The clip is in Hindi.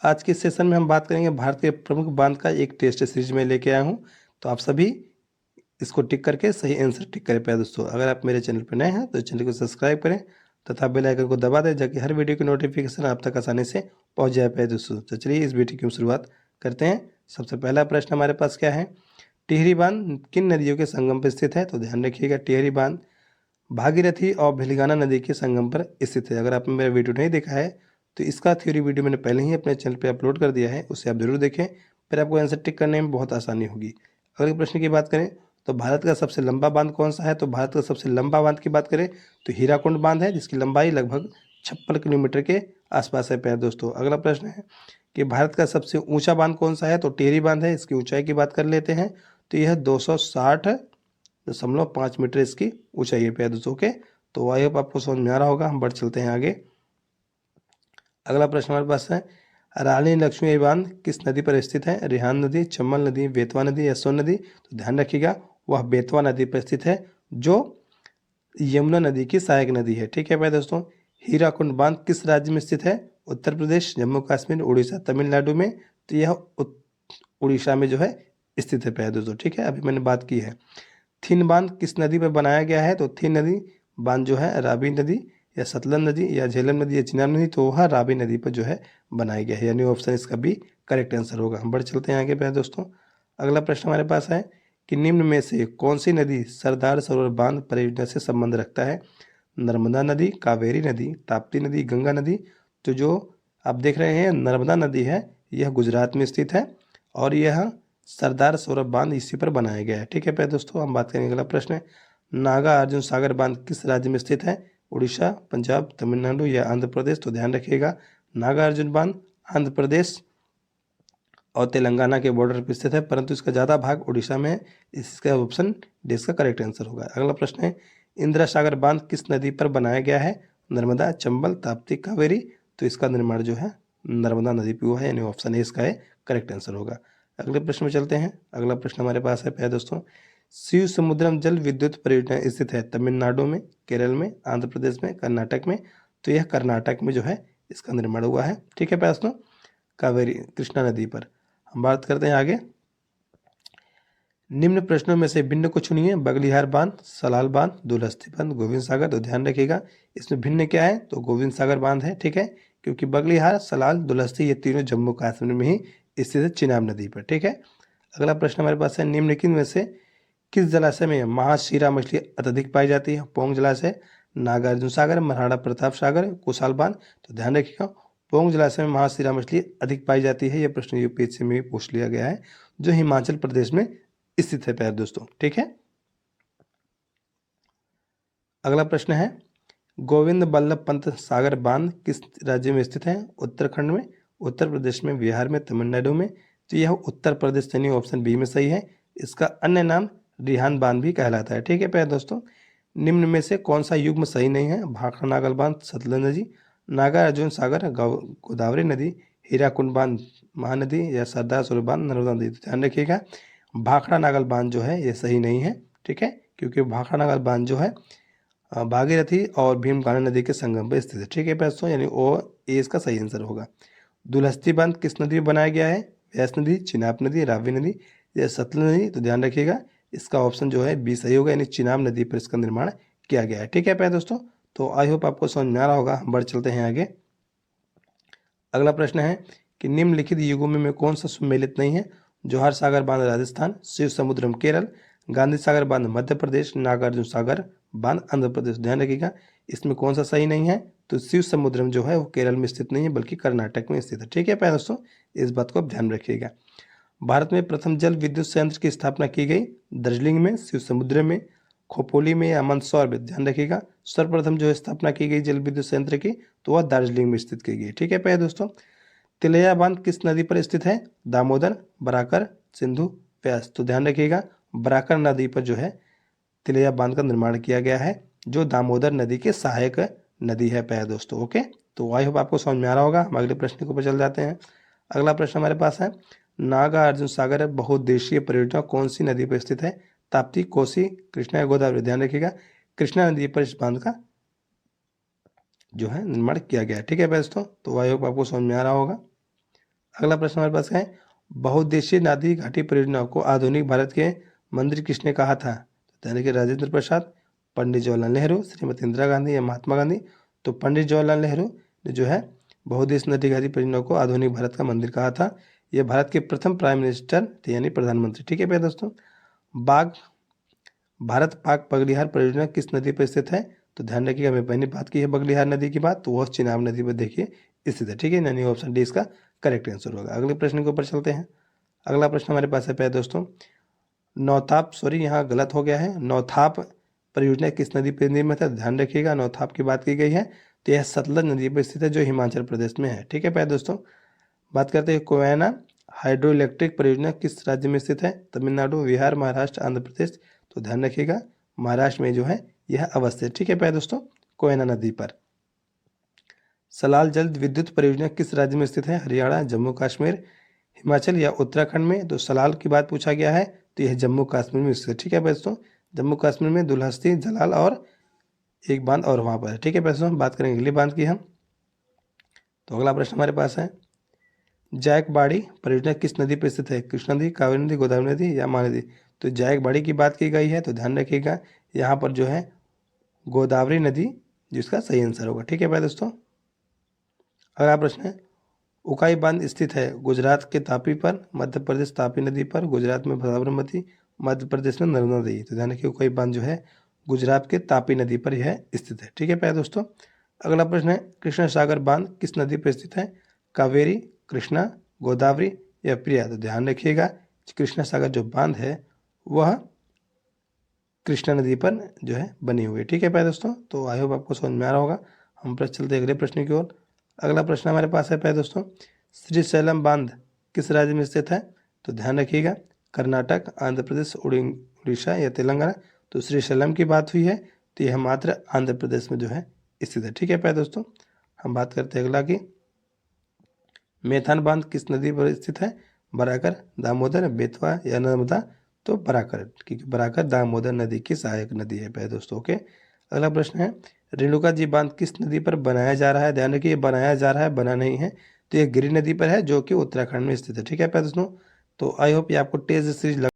आज के सेशन में हम बात करेंगे भारत के प्रमुख बांध का एक टेस्ट सीरीज में लेके आया हूँ। तो आप सभी इसको टिक करके सही आंसर टिक करें। प्यारे दोस्तों, अगर आप मेरे चैनल पर नए हैं तो चैनल को सब्सक्राइब करें तथा बेल आइकन को दबा दें, ताकि हर वीडियो की नोटिफिकेशन आप तक आसानी से पहुंच जाए। प्यारे दोस्तों, तो चलिए इस वीडियो की शुरुआत करते हैं। सबसे पहला प्रश्न हमारे पास क्या है, टिहरी बांध किन नदियों के संगम पर स्थित है? तो ध्यान रखिएगा, टिहरी बांध भागीरथी और भिलगाना नदी के संगम पर स्थित है। अगर आपने मेरा वीडियो नहीं देखा है तो इसका थ्योरी वीडियो मैंने पहले ही अपने चैनल पे अपलोड कर दिया है, उसे आप जरूर देखें, फिर आपको आंसर टिक करने में बहुत आसानी होगी। अगले प्रश्न की बात करें तो भारत का सबसे लंबा बांध कौन सा है? तो भारत का सबसे लंबा बांध की बात करें तो हीराकुंड बांध है, जिसकी लंबाई लगभग 56 किलोमीटर के आसपास है। प्यारे दोस्तों, अगला प्रश्न है कि भारत का सबसे ऊंचा बांध कौन सा है? तो टिहरी बांध है। इसकी ऊंचाई की बात कर लेते हैं तो यह 260.5 मीटर इसकी ऊंचाई है। प्यारे दोस्तों, ओके, तो आई होप आपको समझ में आ रहा होगा। हम बढ़ चलते हैं आगे। अगला प्रश्न हमारे पास है, रानी लक्ष्मी बांध किस नदी पर स्थित है? रिहांद नदी, चंबल नदी, बेतवा नदी या सोन नदी? तो ध्यान रखिएगा, वह बेतवा नदी पर स्थित है, जो यमुना नदी की सहायक नदी है। ठीक है भाई दोस्तों। हीराकुंड बांध किस राज्य में स्थित है? उत्तर प्रदेश, जम्मू कश्मीर, उड़ीसा, तमिलनाडु में? तो यह उड़ीसा में जो है स्थित है प्यारे दोस्तों। ठीक है, अभी मैंने बात की है। थिन बांध किस नदी पर बनाया गया है? तो थिन नदी बांध जो है रावी नदी या सतलज नदी या झेलम नदी या चिनाब नदी? तो वह रावी नदी पर जो है बनाया गया है, यानी ऑप्शन इसका भी करेक्ट आंसर होगा। हम बढ़ चलते हैं आगे प्यारे दोस्तों। अगला प्रश्न हमारे पास है कि निम्न में से कौन सी नदी सरदार सरोवर बांध परियोजना से संबंध रखता है? नर्मदा नदी, कावेरी नदी, ताप्ती नदी, गंगा नदी? तो जो आप देख रहे हैं नर्मदा नदी है, यह गुजरात में स्थित है और यह सरदार सरोवर बांध इसी पर बनाया गया है। ठीक है प्यारे दोस्तों, हम बात करेंगे। अगला प्रश्न है, नागा अर्जुन सागर बांध किस राज्य में स्थित है? उड़ीसा, पंजाब, तमिलनाडु या आंध्र प्रदेश? तो ध्यान रखिएगा, नागा अर्जुन बांध आंध्र प्रदेश और तेलंगाना के बॉर्डर पर स्थित है, परंतु इसका ज़्यादा भाग उड़ीसा में है। इसका ऑप्शन डी इसका करेक्ट आंसर होगा। अगला प्रश्न है, इंदिरा सागर बांध किस नदी पर बनाया गया है? नर्मदा, चंबल, ताप्ती, कावेरी? तो इसका निर्माण जो है नर्मदा नदी पर हुआ है, यानी ऑप्शन ए इसका है करेक्ट आंसर होगा। अगले प्रश्न में चलते हैं। अगला प्रश्न हमारे पास है प्यारे दोस्तों, शिव समुद्रम जल विद्युत परियोजना स्थित है तमिलनाडु में, केरल में, आंध्र प्रदेश में, कर्नाटक में? तो यह कर्नाटक में जो है इसका निर्माण हुआ है। ठीक है प्यारे दोस्तों, कावेरी कृष्णा नदी पर। हम बात करते हैं आगे। निम्न प्रश्नों में से भिन्न को चुनिए। बगलिहार बांध, सलाल बांध, दुलहस्ती बांध, गोविंद सागर? तो ध्यान रखिएगा, इसमें भिन्न क्या है? तो गोविंद सागर बांध है। ठीक है, क्योंकि बगलिहार, सलाल, दुलहस्ती ये तीनों जम्मू कश्मीर में ही स्थित है, चिनाब नदी पर। ठीक है, अगला प्रश्न हमारे पास है, निम्नलिखित में से किस जलाशय में महाशीरा मछली अत्यधिक पाई जाती है? पोंग जलाशय, नागार्जुन सागर, महाराणा प्रताप सागर, कुशाल बांध? तो ध्यान रखिएगा, पोंग जलाशय में महाशीरा मछली अधिक पाई जाती है। यह प्रश्न यूपीएससी में भी पूछ लिया गया है, जो हिमाचल प्रदेश में स्थित है प्यारे दोस्तों। ठीक है, अगला प्रश्न है, गोविंद बल्लभ पंत सागर बांध किस राज्य में स्थित है? उत्तराखंड में, उत्तर प्रदेश में, बिहार में, तमिलनाडु में? तो यह उत्तर प्रदेश, यानी ऑप्शन बी में सही है। इसका अन्य नाम रिहान बांध भी कहलाता है। ठीक है प्यारे दोस्तों, निम्न में से कौन सा युग्म सही नहीं है? भाखड़ा नागल बांध सतलज नदी, नागार्जुन सागर गोदावरी नदी, हीराकुंड बांध महानदी या सरदार सरोवर बांध नर्मदा नदी? तो ध्यान रखिएगा, भाखड़ा नागल बांध जो है ये सही नहीं है। ठीक है, क्योंकि भाखड़ा नागल बांध जो है भागीरथी और भीमकाना नदी के संगम पर स्थित है। ठीक है दोस्तों, यानी ओ ए इसका सही आंसर होगा। दुलहस्ती बांध किस नदी में बनाया गया है? व्यास नदी, चिनाब नदी, रावी नदी या सतलज नदी? तो ध्यान रखिएगा, इसका ऑप्शन जो है बी सही होगा, यानी चिनाब नदी पर इसका निर्माण किया गया है। ठीक है प्यारे दोस्तों, तो आई होप आपको समझ में आ रहा होगा। हम बढ़ चलते हैं आगे। अगला प्रश्न है कि निम्नलिखित युगों में कौन सा सम्मिलित नहीं है? जौहर सागर बांध राजस्थान, शिव समुद्रम केरल, गांधी सागर बांध मध्य प्रदेश, नागार्जुन सागर बांध आंध्र प्रदेश? ध्यान रखिएगा, इसमें कौन सा सही नहीं है? तो शिव समुद्रम जो है वो केरल में स्थित नहीं है, बल्कि कर्नाटक में स्थित है। ठीक है प्यारे दोस्तों, इस बात को आप ध्यान रखिएगा। भारत में प्रथम जल विद्युत संयंत्र की स्थापना की गई दार्जिलिंग में, शिव समुद्र में, खोपोली में या मंदसौर में? ध्यान रखिएगा, सर्वप्रथम जो स्थापना की गई जल विद्युत संयंत्र की, तो वह दार्जिलिंग में स्थित की गई। ठीक है प्यारे दोस्तों, तिलैया बांध किस नदी पर स्थित है? दामोदर, बराकर, सिंधु, व्यास? तो ध्यान रखिएगा, बराकर नदी पर जो है तिलैया बांध का निर्माण किया गया है, जो दामोदर नदी के सहायक नदी है प्यारे दोस्तों। ओके, तो आई होप आपको समझ में आ रहा होगा। हम अगले प्रश्न के ऊपर चल जाते हैं। अगला प्रश्न हमारे पास है, नागा अर्जुन सागर बहुउद्देशीय परियोजना कौन सी नदी पर स्थित है? ताप्ती, कोसी, कृष्णा या गोदावरी? ध्यान रखिएगा, कृष्णा नदी पर इस बांध का जो है निर्माण किया गया है। ठीक है दोस्तों, तो आई होप आपको समझ में आ रहा होगा। अगला प्रश्न हमारे पास है, बहुउद्देशीय नदी घाटी परियोजना को आधुनिक भारत के मंदिर किसने कहा था? तो यानी कि राजेंद्र प्रसाद, पंडित जवाहरलाल नेहरू, श्रीमती इंदिरा गांधी या महात्मा गांधी। तो पंडित जवाहरलाल नेहरू ने जो है बहुउद्देशीय नदी घाटी परियोजना को आधुनिक भारत का मंदिर कहा था। यह भारत के प्रथम प्राइम मिनिस्टर थे, यानी प्रधानमंत्री। ठीक है प्यारे दोस्तों। बाघ भारत पाक बगलिहार परियोजना किस नदी पर स्थित है? तो ध्यान रखिएगा, मैं पहले बात की है बगलिहार नदी की बात, तो वह चिनाब नदी पर देखिए स्थित है। ठीक है, यानी ऑप्शन डी इसका करेक्ट आंसर होगा। अगले प्रश्न के ऊपर चलते हैं। अगला प्रश्न हमारे पास है प्यारे दोस्तों, नौताप, सॉरी यहाँ गलत हो गया है, नौथाप परियोजना किस नदी पर निर्मित है? ध्यान रखिएगा, नौथाप की बात की गई है, तो यह सतलज नदी पर स्थित है, जो हिमाचल प्रदेश में है। ठीक है प्यारे दोस्तों। बात करते हैं कोयना हाइड्रो इलेक्ट्रिक परियोजना किस राज्य में स्थित है? तमिलनाडु, बिहार, महाराष्ट्र, आंध्र प्रदेश। तो ध्यान रखिएगा, महाराष्ट्र में जो है यह अवस्थित है। ठीक है प्यारे दोस्तों, कोयना नदी पर। सलाल जल विद्युत परियोजना किस राज्य में स्थित है? हरियाणा, जम्मू कश्मीर, हिमाचल या उत्तराखंड में। तो सलाल की बात पूछा गया है, तो यह जम्मू कश्मीर में स्थित है। ठीक है दोस्तों, जम्मू कश्मीर में दुलहस्ती, जलाल और एक बांध और वहाँ पर है। ठीक है दोस्तों, बात करेंगे अगली बांध की हम। तो अगला प्रश्न हमारे पास है, जायकवाड़ी परियोजना किस नदी पर स्थित है? कृष्णा नदी, कावेरी नदी, गोदावरी नदी या महानदी। तो जायकवाड़ी की बात की गई है, तो ध्यान रखिएगा यहाँ पर जो है गोदावरी नदी जिसका सही आंसर होगा। ठीक है भाई दोस्तों। अगला प्रश्न है, उकाई बांध स्थित है गुजरात के तापी पर, मध्य प्रदेश तापी नदी पर, गुजरात में साबरमती, मध्य प्रदेश में नर्मदा नदी। तो ध्यान रखिए, उकाई बांध जो है गुजरात के तापी नदी पर यह स्थित है। ठीक है प्यारे दोस्तों। अगला प्रश्न है, कृष्ण सागर बांध किस नदी पर स्थित है? कावेरी, कृष्णा, गोदावरी या प्रिया। तो ध्यान रखिएगा, कृष्णा सागर जो बांध है वह कृष्णा नदी पर जो है बनी हुई है। ठीक है प्यारे दोस्तों, तो आई होप आपको समझ में आ रहा होगा। हम चलते अगले प्रश्न की ओर। अगला प्रश्न हमारे पास है प्यारे दोस्तों, श्रीशैलम बांध किस राज्य में स्थित है? तो ध्यान रखिएगा, कर्नाटक, आंध्र प्रदेश, उड़ीसा या तेलंगाना। तो श्रीशैलम की बात हुई है, तो यह मात्र आंध्र प्रदेश में जो है स्थित है। ठीक है प्यारे दोस्तों। हम बात करते हैं अगला की, मेथान बांध किस नदी पर स्थित है? बराकर, दामोदर, बेतवा या नर्मदा। तो बराकर, क्योंकि बराकर दामोदर नदी की सहायक नदी है प्यारे दोस्तों। ओके। अगला प्रश्न है, रेणुका जी बांध किस नदी पर बनाया जा रहा है? ध्यान रखिए, बनाया जा रहा है, बना नहीं है। तो यह गिरि नदी पर है, जो कि उत्तराखंड में स्थित है। ठीक है प्यारे दोस्तों। तो आई होप ये आपको टेस्ट सीरीज